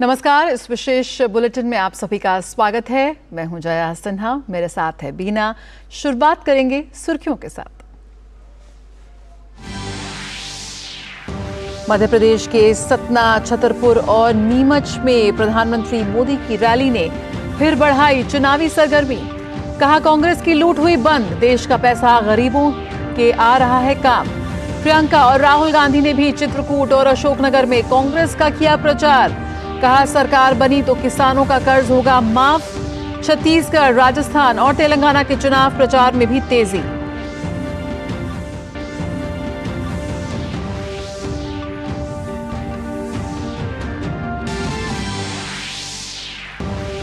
नमस्कार, इस विशेष बुलेटिन में आप सभी का स्वागत है। मैं हूं जया सिन्हा, मेरे साथ है बीना। शुरुआत करेंगे सुर्खियों के साथ। मध्य प्रदेश के सतना, छतरपुर और नीमच में प्रधानमंत्री मोदी की रैली ने फिर बढ़ाई चुनावी सरगर्मी। कहा, कांग्रेस की लूट हुई बंद, देश का पैसा गरीबों के आ रहा है काम। प्रियंका और राहुल गांधी ने भी चित्रकूट और अशोकनगर में कांग्रेस का किया प्रचार। कहा, सरकार बनी तो किसानों का कर्ज होगा माफ। छत्तीसगढ़, राजस्थान और तेलंगाना के चुनाव प्रचार में भी तेजी।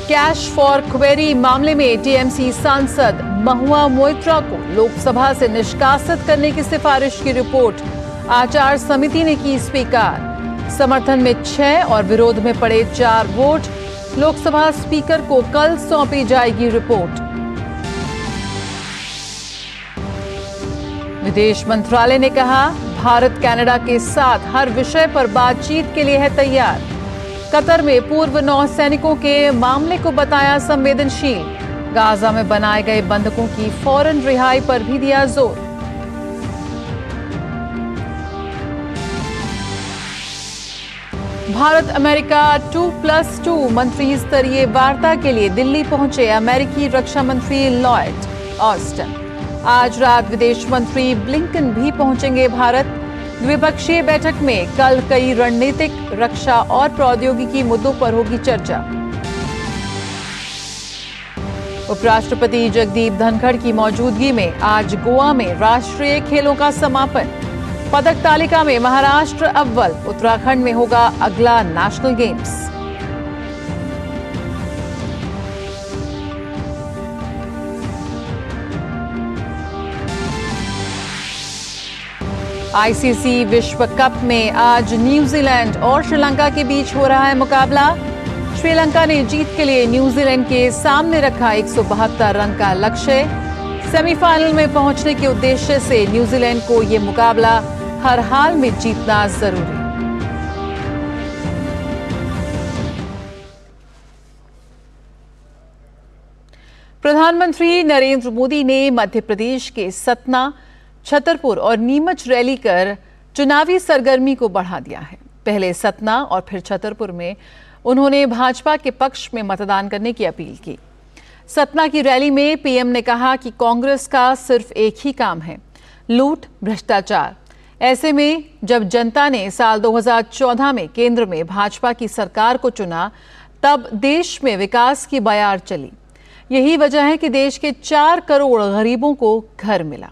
कैश फॉर क्वेरी मामले में टीएमसी सांसद महुआ मोइत्रा को लोकसभा से निष्कासित करने की सिफारिश की रिपोर्ट आचार समिति ने की स्वीकार। समर्थन में 6 और विरोध में पड़े 4 वोट। लोकसभा स्पीकर को कल सौंपी जाएगी रिपोर्ट। विदेश मंत्रालय ने कहा, भारत कनाडा के साथ हर विषय पर बातचीत के लिए है तैयार। कतर में पूर्व नौसैनिकों के मामले को बताया संवेदनशील। गाजा में बनाए गए बंधकों की फौरन रिहाई पर भी दिया जोर। भारत अमेरिका 2+2 मंत्री स्तरीय वार्ता के लिए दिल्ली पहुंचे अमेरिकी रक्षा मंत्री लॉयड ऑस्टिन। आज रात विदेश मंत्री ब्लिंकन भी पहुंचेंगे भारत। द्विपक्षीय बैठक में कल कई रणनीतिक, रक्षा और प्रौद्योगिकी मुद्दों पर होगी चर्चा। उपराष्ट्रपति जगदीप धनखड़ की मौजूदगी में आज गोवा में राष्ट्रीय खेलों का समापन। पदक तालिका में महाराष्ट्र अव्वल, उत्तराखंड में होगा अगला नेशनल गेम्स। आईसीसी विश्व कप में आज न्यूजीलैंड और श्रीलंका के बीच हो रहा है मुकाबला। श्रीलंका ने जीत के लिए न्यूजीलैंड के सामने रखा 172 रन का लक्ष्य। सेमीफाइनल में पहुंचने के उद्देश्य से न्यूजीलैंड को यह मुकाबला हर हाल में जीतना जरूरी। प्रधानमंत्री नरेंद्र मोदी ने मध्य प्रदेश के सतना, छतरपुर और नीमच रैली कर चुनावी सरगर्मी को बढ़ा दिया है। पहले सतना और फिर छतरपुर में उन्होंने भाजपा के पक्ष में मतदान करने की अपील की। सतना की रैली में पीएम ने कहा कि कांग्रेस का सिर्फ एक ही काम है, लूट, भ्रष्टाचार। ऐसे में जब जनता ने साल 2014 में केंद्र में भाजपा की सरकार को चुना, तब देश में विकास की बयार चली। यही वजह है कि देश के 4 करोड़ गरीबों को घर मिला।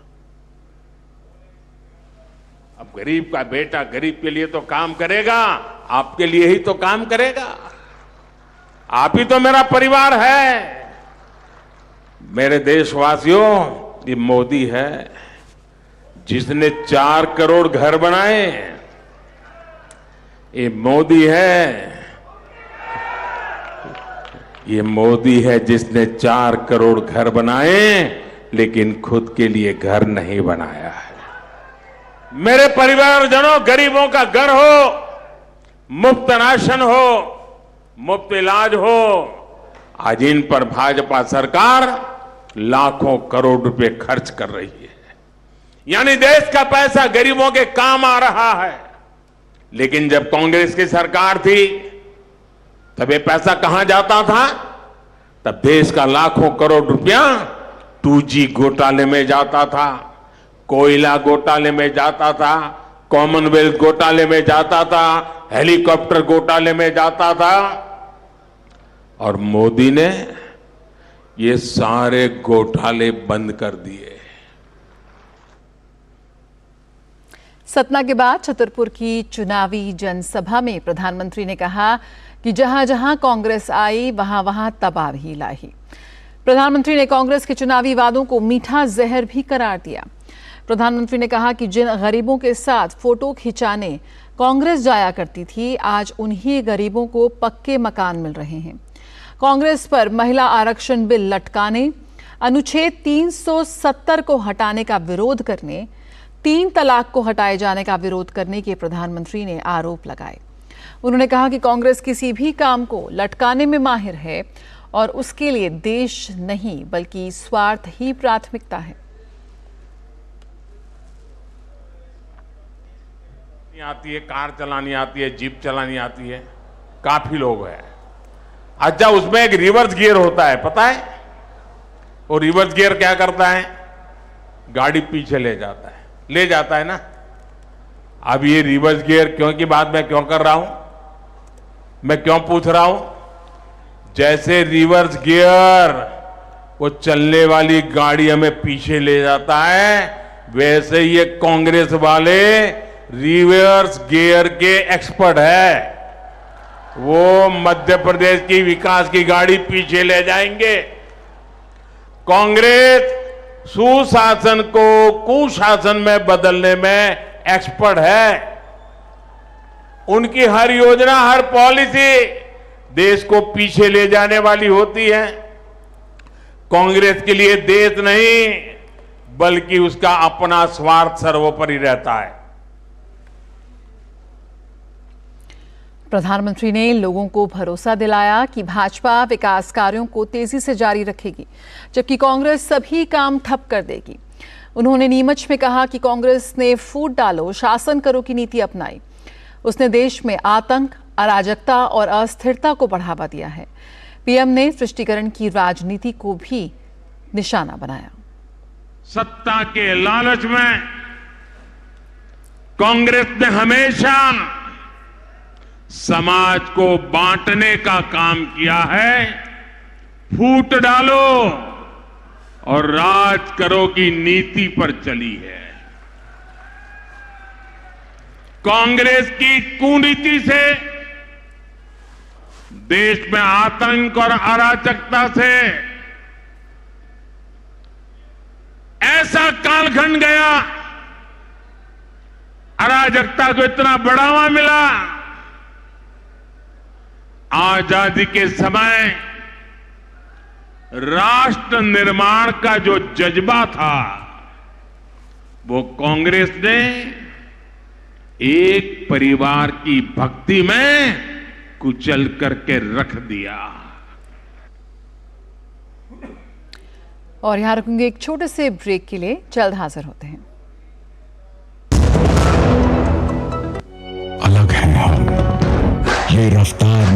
अब गरीब का बेटा गरीब के लिए तो काम करेगा, आपके लिए ही तो काम करेगा। आप ही तो मेरा परिवार है। मेरे देशवासियों, ये मोदी है जिसने 4 करोड़ घर बनाए। ये मोदी है, ये मोदी है जिसने 4 करोड़ घर बनाए लेकिन खुद के लिए घर नहीं बनाया है। मेरे परिवारजनों, गरीबों का घर हो, मुफ्त राशन हो, मुफ्त इलाज हो, आज इन पर भाजपा सरकार लाखों करोड़ रुपए खर्च कर रही है। यानी देश का पैसा गरीबों के काम आ रहा है। लेकिन जब कांग्रेस की सरकार थी तब ये पैसा कहां जाता था? तब देश का लाखों करोड़ रुपया 2G घोटाले में जाता था, कोयला घोटाले में जाता था, कॉमनवेल्थ घोटाले में जाता था, हेलीकॉप्टर घोटाले में जाता था। और मोदी ने ये सारे घोटाले बंद कर दिए। सतना के बाद छतरपुर की चुनावी जनसभा में प्रधानमंत्री ने कहा कि जहां जहां कांग्रेस आई वहां वहां तबाही लाई। प्रधानमंत्री ने कांग्रेस के चुनावी वादों को मीठा जहर भी करार दिया। प्रधानमंत्री ने कहा कि जिन गरीबों के साथ फोटो खिंचाने कांग्रेस जाया करती थी, आज उन्हीं गरीबों को पक्के मकान मिल रहे हैं। कांग्रेस पर महिला आरक्षण बिल लटकाने, अनुच्छेद 370 को हटाने का विरोध करने, 3 तलाक को हटाए जाने का विरोध करने के प्रधानमंत्री ने आरोप लगाए। उन्होंने कहा कि कांग्रेस किसी भी काम को लटकाने में माहिर है और उसके लिए देश नहीं बल्कि स्वार्थ ही प्राथमिकता है। आती है, कार चलानी आती है, जीप चलानी आती है, काफी लोग हैं। अच्छा, उसमें एक रिवर्स गियर होता है, पता है? वो रिवर्स गियर क्या करता है? गाड़ी पीछे ले जाता है ना। अब ये रिवर्स गियर क्यों की बात मैं क्यों कर रहा हूं, मैं क्यों पूछ रहा हूं? जैसे रिवर्स गियर वो चलने वाली गाड़ी हमें पीछे ले जाता है, वैसे ये कांग्रेस वाले रिवर्स गियर के एक्सपर्ट है। वो मध्य प्रदेश की विकास की गाड़ी पीछे ले जाएंगे। कांग्रेस सुशासन को कुशासन में बदलने में एक्सपर्ट है। उनकी हर योजना, हर पॉलिसी देश को पीछे ले जाने वाली होती है। कांग्रेस के लिए देश नहीं बल्कि उसका अपना स्वार्थ सर्वोपरि रहता है। प्रधानमंत्री ने लोगों को भरोसा दिलाया कि भाजपा विकास कार्यों को तेजी से जारी रखेगी, जबकि कांग्रेस सभी काम ठप कर देगी। उन्होंने नीमच में कहा कि कांग्रेस ने फूट डालो, शासन करो की नीति अपनाई। उसने देश में आतंक, अराजकता और अस्थिरता को बढ़ावा दिया है। पीएम ने तुष्टीकरण की राजनीति को भी निशाना बनाया। सत्ता के लालच में कांग्रेस ने हमेशा समाज को बांटने का काम किया है। फूट डालो और राज करो की नीति पर चली है। कांग्रेस की कुनीति से देश में आतंक और अराजकता से ऐसा कालखंड गया, अराजकता को इतना बढ़ावा मिला। आजादी के समय राष्ट्र निर्माण का जो जज्बा था वो कांग्रेस ने एक परिवार की भक्ति में कुचल करके रख दिया। और यहां रुकेंगे एक छोटे से ब्रेक के लिए, जल्द हाजिर होते हैं। अलग है हम, ये रफ्तार